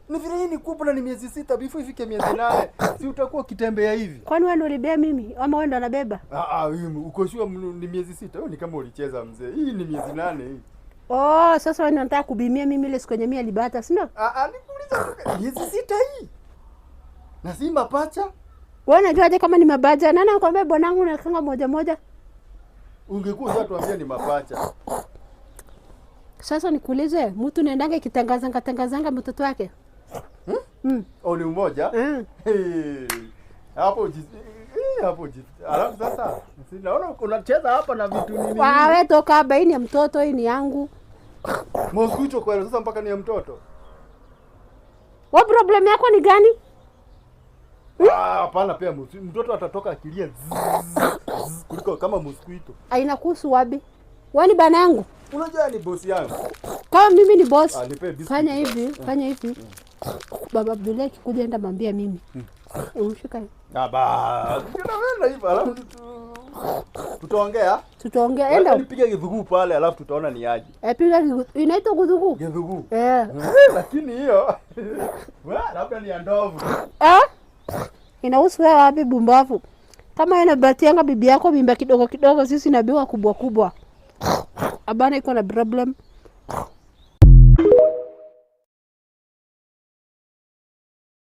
Ni vile hii ni kubwa na ni miezi 6 before ifike miezi 8. Si utakuwa kitembea hivi. Kwani wewe ndio ulibeba mimi ama wewe ndio unabeba? Uko sure ni miezi 6? Wewe ni kama ulicheza mzee. Hii ni miezi 8 hii. Oh, sasa wewe unataka kubimia mimi ile siku yenye mimi alibata, si ndio? Nikuuliza miezi 6 hii. Na si mapacha? Wewe unajuaje kama ni mapacha? Nani anakuambia bwanangu nakanga moja moja? Ungekuwa sasa tuambia ni mapacha. Sasa nikuulize, mtu naendanga kitangazanga mtoto wake? Ni mmoja? Hapo alafu sasa sinaona unacheza hapa na vitu nini? Wewe toka hapa, hii ni ya mtoto, hii ni yangu. Mosquito kwa sasa mpaka ni ya mtoto. Wewe problem yako ni gani? Hapana, pia mtoto atatoka akilia kuliko kama mosquito. Inakuhusu wapi? Wewe ni bana yangu. Unajua ni boss yangu. Kama mimi ni boss. Fanya hivi. Baba Abdullah akikuja enda mwambia mimi. Umshika. Tunaenda hivi alafu tutaongea. Enda. Nipige gidhugu pale alafu tutaona ni aje. Piga inaitwa gudhugu. Gidhugu. Lakini hiyo labda ni ndovu. Inahusu wewe wapi bumbavu? Kama inabatianga bibi yako mimba kidogo kidogo, sisi nabiwa kubwa kubwa. Abana iko na problem.